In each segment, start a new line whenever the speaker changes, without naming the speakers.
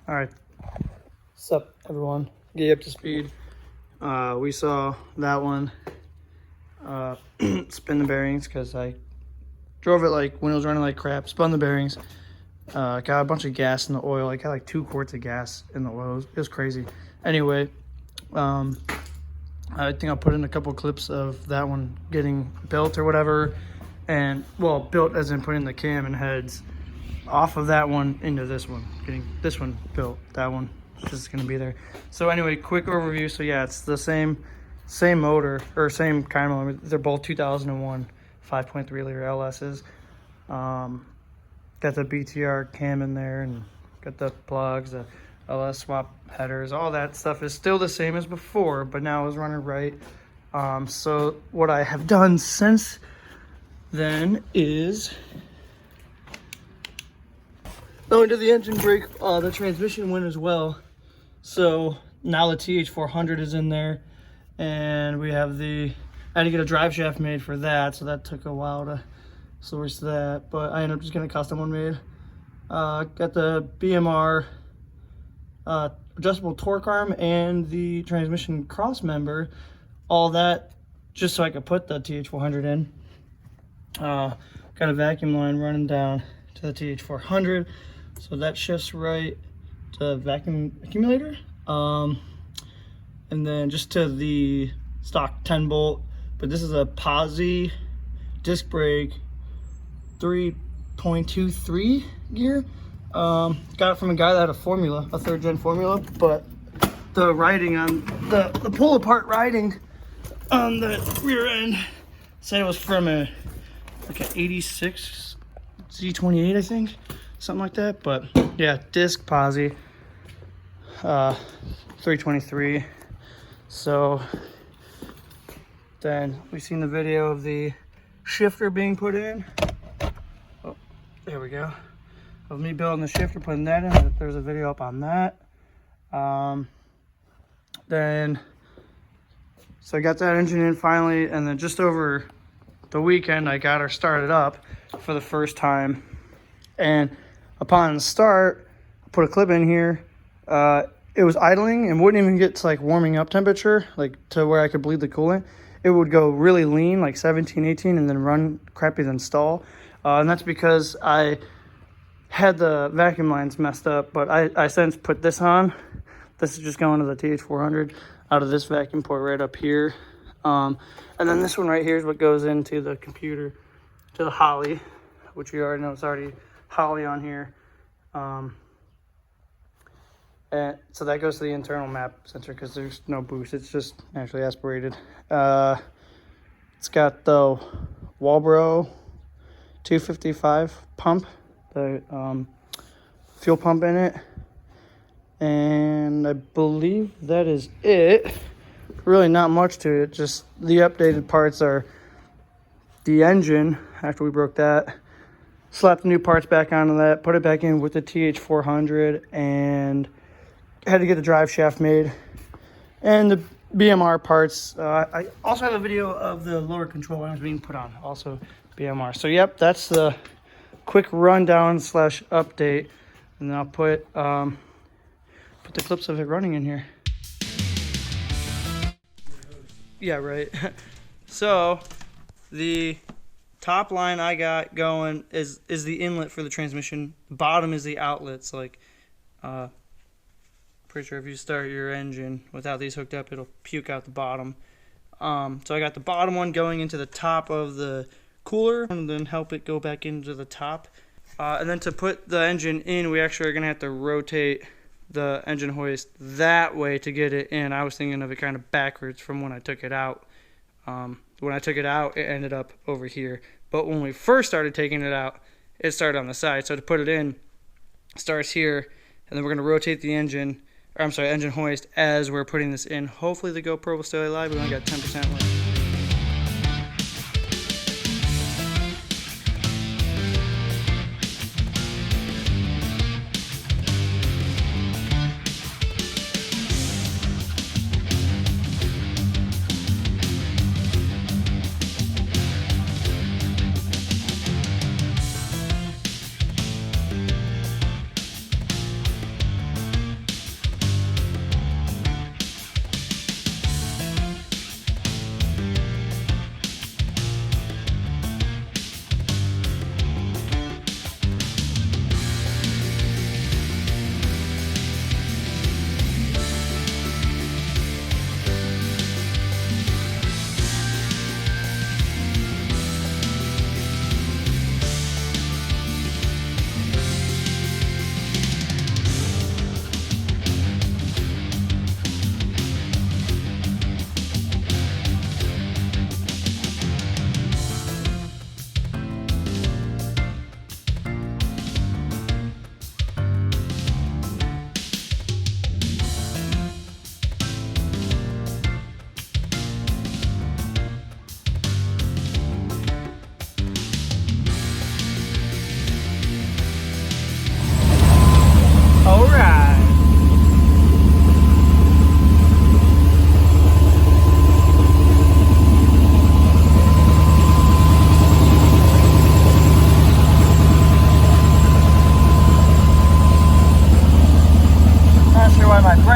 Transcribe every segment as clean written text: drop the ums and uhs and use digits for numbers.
All right, what's up, everyone? Get up to speed. We saw that one spin the bearings because I drove it like when it was running like crap. Spun the bearings. Got a bunch of gas in the oil. I got like 2 quarts of gas in the oil. It was crazy. Anyway, I think I'll put in a couple clips of that one getting built or whatever, and well, built as in putting the cam and heads off of that one into this one, getting this one built. That one is just gonna be there. So anyway, quick overview. So yeah, it's the same motor, or same kind of motor. They're both 2001 5.3 liter LSs. Got the BTR cam in there, and got the plugs, the LS swap headers. All that stuff is still the same as before, but now it's running right. So what I have done since then is not only did the engine brake, the transmission went as well. So now the TH400 is in there, and we have I had to get a drive shaft made for that, so that took a while to source that, but I ended up just getting a custom one made. Got the BMR adjustable torque arm and the transmission cross member, all that just so I could put the TH400 in. Got a vacuum line running down to the TH400, so that shifts right to vacuum accumulator, and then just to the stock 10 bolt, but this is a Posi disc brake 3.23 gear. Got it from a guy that had a formula, a 3rd gen formula, but the writing on the pull apart writing on the rear end said it was from like an 86 Z28, I think, something like that. But yeah, disc Posi 323. So then we've seen the video of the shifter being put in. Oh, there we go. Of me building the shifter, putting that in. There's a video up on that. Then, so I got that engine in finally, and then just over the weekend, I got her started up for the first time. And upon start, I put a clip in here. It was idling and wouldn't even get to like warming up temperature, like to where I could bleed the coolant. It would go really lean, like 17, 18, and then run crappy, then stall. And that's because I had the vacuum lines messed up, but I since put this on. This is just going to the TH400 out of this vacuum port right up here. And then this one right here is what goes into the computer, to the Holly, which you already know it's already Holly on here. And so that goes to the internal map sensor because there's no boost. It's just naturally aspirated. It's got the Walbro 255 pump, the fuel pump in it. And I believe that is it. Really not much to it. Just the updated parts are the engine after we broke that. Slapped the new parts back onto that, put it back in with the TH400, and had to get the drive shaft made. And the BMR parts. I also have a video of the lower control arms being put on, also BMR. So yep, that's the quick rundown / update. And then I'll put the clips of it running in here. Yeah, right. So the top line I got going is the inlet for the transmission. The bottom is the outlets. Like, pretty sure if you start your engine without these hooked up, it'll puke out the bottom. So I got the bottom one going into the top of the cooler, and then help it go back into the top. And then to put the engine in, we actually are gonna have to rotate the engine hoist that way to get it in. I was thinking of it kind of backwards from when I took it out. When I took it out, it ended up over here. But when we first started taking it out, it started on the side. So to put it in, it starts here, and then we're going to rotate the engine, or I'm sorry, engine hoist as we're putting this in. Hopefully the GoPro will stay alive. We only got 10% left.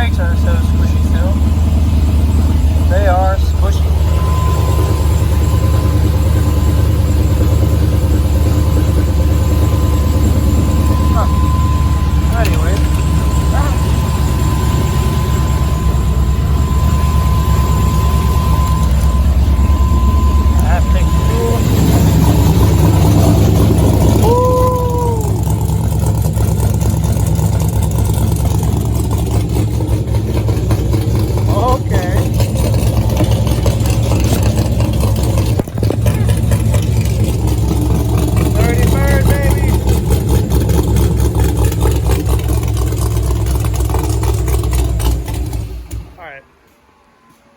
brakes are so squishy still. They are squishy. Anyway. That takes fuel. Okay.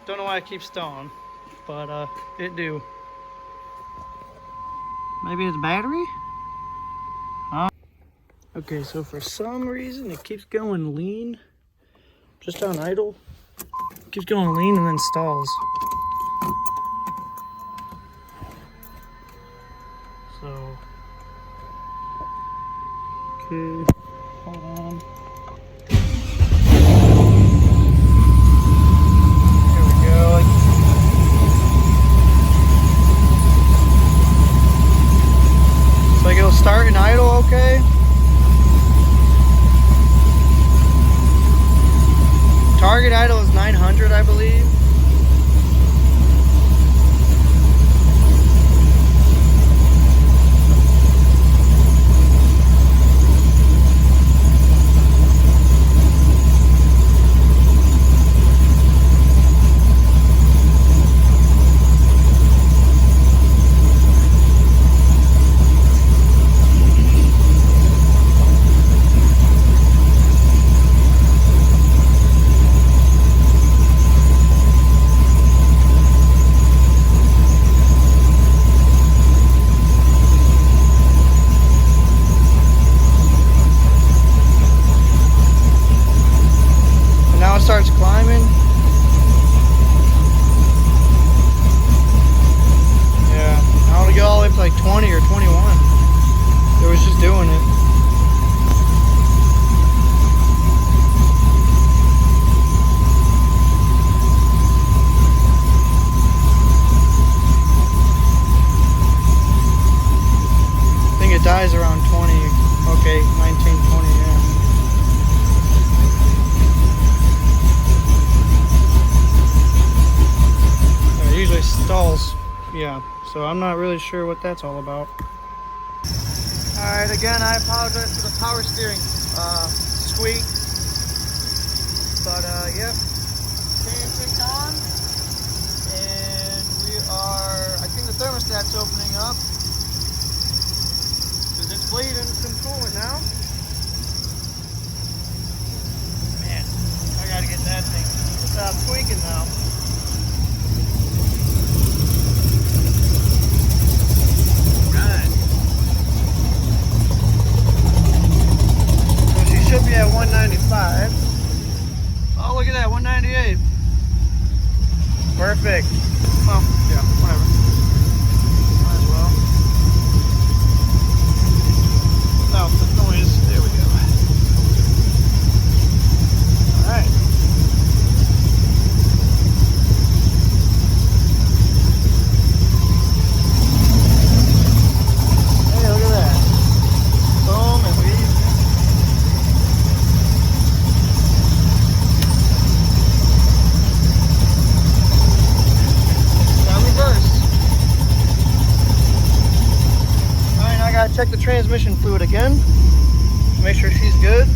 Don't know why it keeps stalling, but it do. Maybe it's battery? Huh? Okay, so for some reason it keeps going lean, just on idle. It keeps going lean and then stalls. So, okay, hold on. Like it'll start in idle, okay? Target idle is 900, I believe. Starts climbing. Yeah, I want to get all the way up to like 20 or 21. It was just doing it. I think it dies around 20. Okay, 19, 20, yeah. Usually stalls, yeah, so I'm not really sure what that's all about. Alright, again, I apologize for the power steering squeak, but yeah, fan kicked on, and we are, I think the thermostat's opening up, because it's bleeding some coolant now. Man, I gotta get that thing to stop squeaking now. Should be at 195. Oh, look at that, 198. Perfect. Well, yeah, whatever. Might as well. Without the noise. There we go. Alright. Hey, look at that. Boom, and we check the transmission fluid again. Make sure she's good.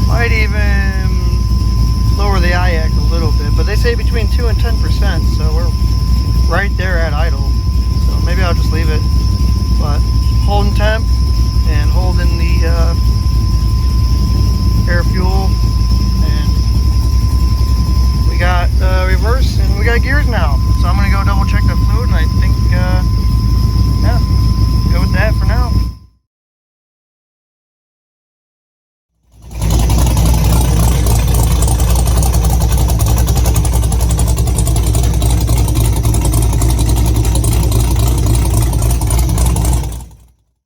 Might even lower the IAC a little bit, but they say between 2 and 10%, so we're right there at idle. So maybe I'll just leave it, but holding temp and holding the